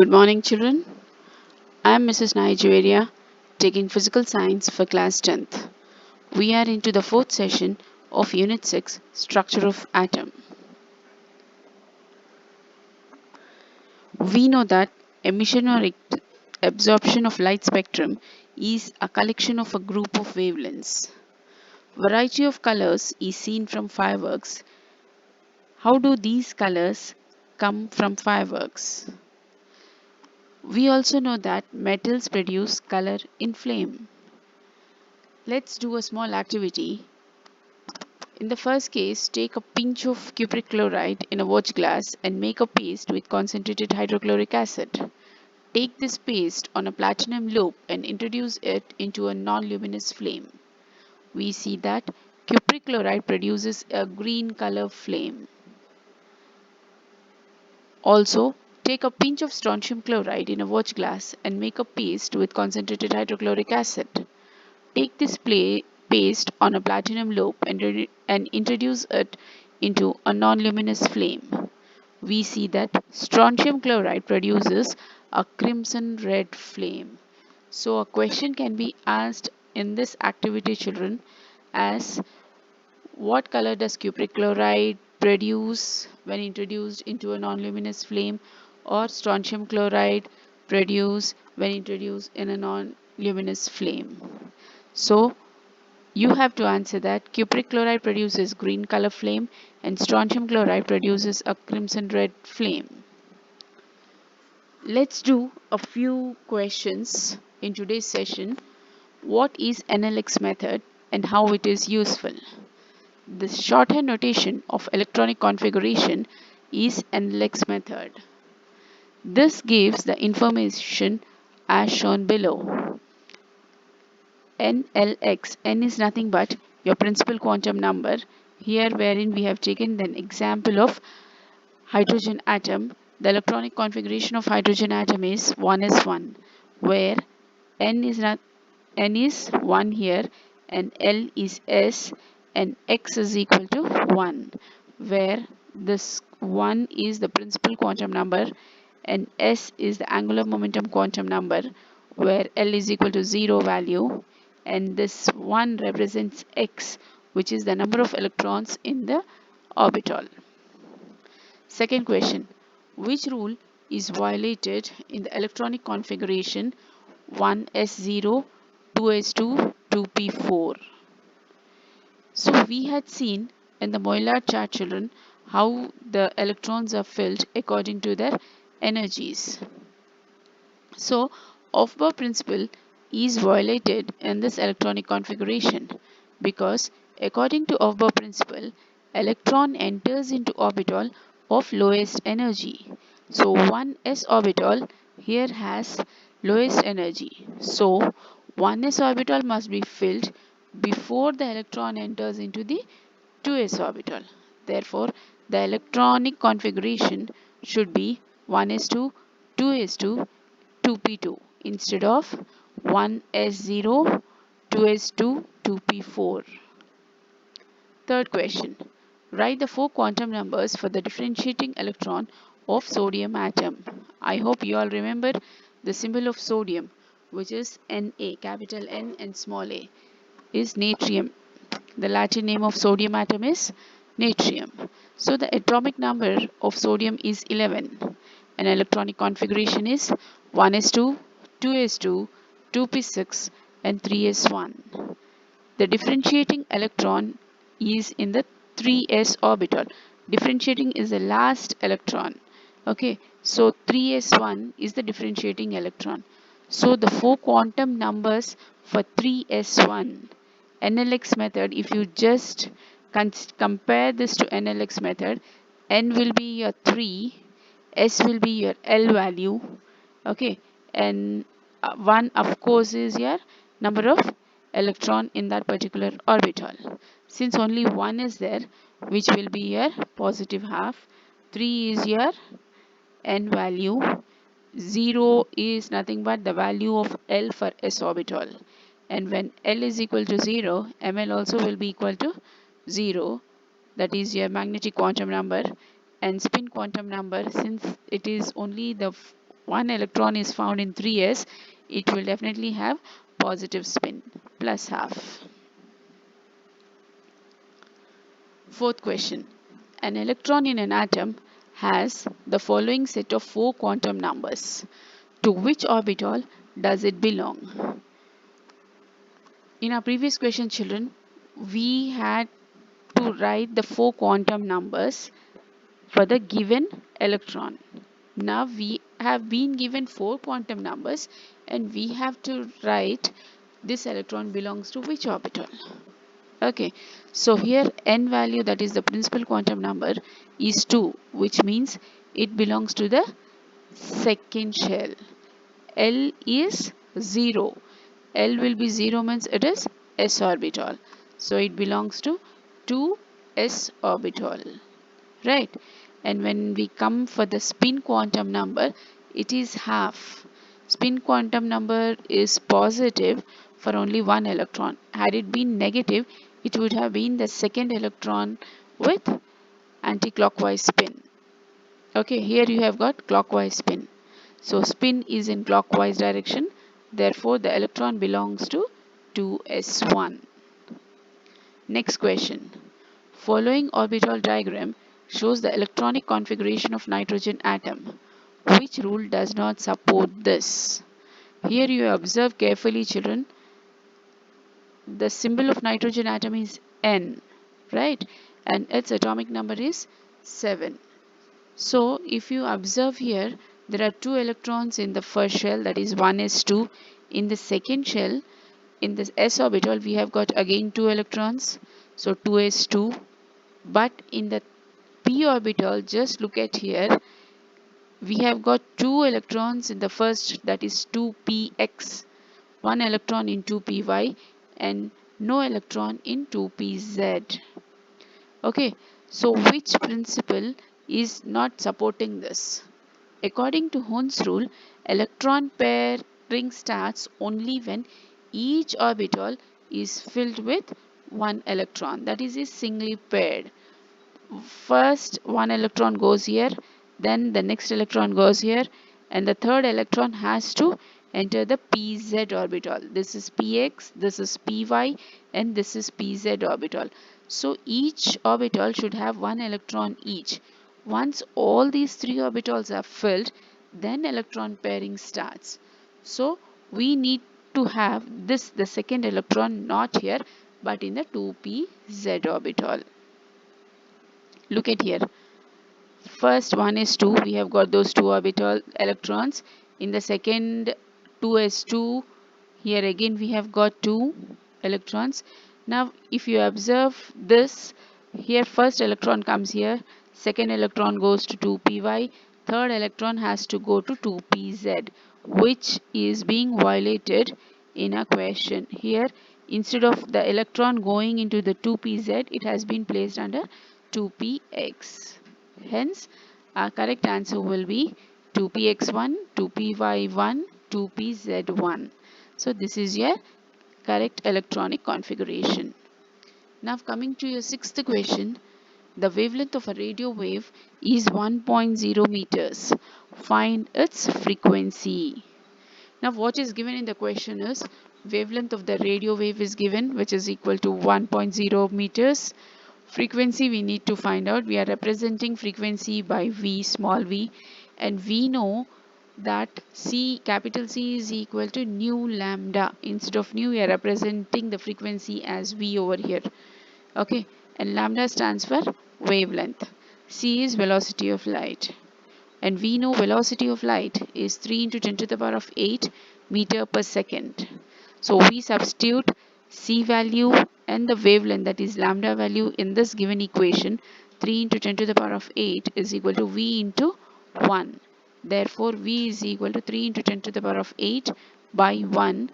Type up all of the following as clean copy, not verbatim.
Good morning, children. I am Mrs. Nigeria, taking physical science for class 10th. We are into the fourth session of Unit 6, Structure of Atom. We know that emission or absorption of light spectrum is a collection of a group of wavelengths. Variety of colors is seen from fireworks. How do these colors come from fireworks? We also know that metals produce color in flame. Let's do a small activity. In the first case, take a pinch of cupric chloride in a watch glass and make a paste with concentrated hydrochloric acid. Take this paste on a platinum loop and introduce it into a non-luminous flame. We see that cupric chloride produces a green color flame. Also, take a pinch of strontium chloride in a watch glass and make a paste with concentrated hydrochloric acid. Take this paste on a platinum loop and introduce it into a non-luminous flame. We see that strontium chloride produces a crimson red flame. So a question can be asked in this activity, children, as what color does cupric chloride produce when introduced into a non-luminous flame, or strontium chloride produce when introduced in a non-luminous flame? So you have to answer that cupric chloride produces green color flame and strontium chloride produces a crimson red flame. Let's do a few questions in today's session. What is Nlx method and how it is useful? The shorthand notation of electronic configuration is Nlx method. This gives the information as shown below. Nlx, n is nothing but your principal quantum number, here wherein we have taken an example of hydrogen atom. The electronic configuration of hydrogen atom is 1s1, where n is not n is 1 here and L is S and X is equal to 1, where this 1 is the principal quantum number and S is the angular momentum quantum number, where L is equal to 0 value, and this 1 represents X, which is the number of electrons in the orbital. Second question, which rule is violated in the electronic configuration 1s0, 2s2, 2p4? So we had seen in the Maillard chart, children, how the electrons are filled according to their energies. So Aufbau principle is violated in this electronic configuration because according to Aufbau principle, electron enters into orbital of lowest energy. So 1s orbital here has lowest energy. So 1s orbital must be filled before the electron enters into the 2s orbital. Therefore, the electronic configuration should be 1s2, 2s2, 2p2 instead of 1s0, 2s2, 2p4. Third question. Write the four quantum numbers for the differentiating electron of sodium atom. I hope you all remember the symbol of sodium, which is Na, capital N and small a, is natrium. The Latin name of sodium atom is natrium. So the atomic number of sodium is 11. An electronic configuration is 1s2, 2s2, 2p6 and 3s1. The differentiating electron is in the 3s orbital. Differentiating is the last electron. Okay, so 3s1 is the differentiating electron. So the four quantum numbers for 3s1, Nlx method, if you just compare this to Nlx method, n will be your 3, s will be your L value, okay, and 1 of course is your number of electron in that particular orbital. Since only 1 is there, which will be your positive half, 3 is your n value, 0 is nothing but the value of L for s orbital, and when L is equal to 0, Ml also will be equal to 0, that is your magnetic quantum number, and spin quantum number, since it is only the one electron is found in 3s, it will definitely have positive spin, plus half. Fourth question. An electron in an atom has the following set of 4 quantum numbers. To which orbital does it belong? In our previous question, children, we had to write the 4 quantum numbers for the given electron. Now we have been given 4 quantum numbers and we have to write this electron belongs to which orbital. Okay, so here n value, that is the principal quantum number, is 2, which means it belongs to the second shell. L is 0. L will be 0 means it is s orbital. So it belongs to 2s orbital. Right? And when we come for the spin quantum number, it is half. Spin quantum number is positive for only one electron. Had it been negative, it would have been the second electron with anti-clockwise spin. Okay, here you have got clockwise spin. So spin is in clockwise direction. Therefore, the electron belongs to 2s1. Next question. Following orbital diagram shows the electronic configuration of nitrogen atom. Which rule does not support this? Here you observe carefully, children. The symbol of nitrogen atom is N, right? And its atomic number is 7. So if you observe here, there are 2 electrons in the first shell, that is 1s2. In the second shell, in this s orbital, we have got again 2 electrons, so 2s2. But in the p orbital, just look at here, we have got 2 electrons in the first, that is 2px, 1 electron in 2py, and no electron in 2pz. Okay, so which principle is not supporting this? According to Hund's rule, electron pairing starts only when each orbital is filled with one electron, that is singly paired. First one electron goes here, then the next electron goes here, and the third electron has to enter the pz orbital. This is px, this is py, and this is pz orbital. So each orbital should have one electron each. Once all these 3 orbitals are filled, then electron pairing starts. So we need to have this, the second electron, not here but in the 2pz orbital. Look at here. First one is 2. We have got those 2 orbital electrons. In the second 2s2, here again we have got 2 electrons. Now if you observe this, here first electron comes here, second electron goes to 2py, third electron has to go to 2pz, which is being violated in a question. Here instead of the electron going into the 2pz, it has been placed under 2px. Hence, our correct answer will be 2px1, 2py1, 2pz1. So this is your correct electronic configuration. Now coming to your sixth question, the wavelength of a radio wave is 1.0 meters. Find its frequency. Now what is given in the question is wavelength of the radio wave is given, which is equal to 1.0 meters. Frequency we need to find out. We are representing frequency by V, small v, and we know that C, capital C is equal to nu lambda. Instead of nu, we are representing the frequency as V over here. Okay, and lambda stands for wavelength. C is velocity of light. And we know velocity of light is 3 into 10 to the power of 8 meter per second. So we substitute C value and the wavelength, that is lambda value, in this given equation. 3 into 10 to the power of 8 is equal to V into 1. Therefore V is equal to 3 into 10 to the power of 8 by 1,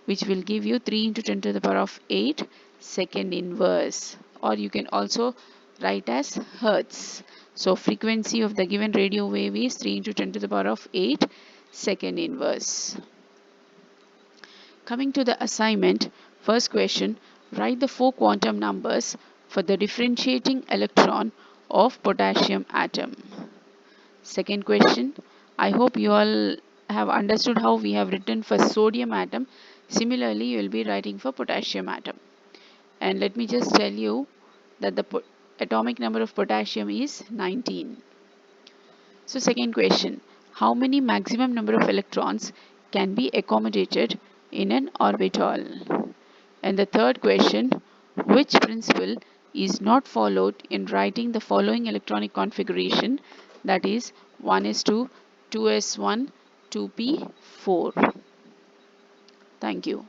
which will give you 3 into 10 to the power of 8 second inverse, or you can also write as hertz. So frequency of the given radio wave is 3 into 10 to the power of 8 second inverse. Coming to the assignment, first question, write the 4 quantum numbers for the differentiating electron of potassium atom. Second question, I hope you all have understood how we have written for sodium atom. Similarly, you will be writing for potassium atom. And let me just tell you that the atomic number of potassium is 19. So second question, how many maximum number of electrons can be accommodated in an orbital? And the third question, which principle is not followed in writing the following electronic configuration, that is 1s2, 2s1, 2p4. Thank you.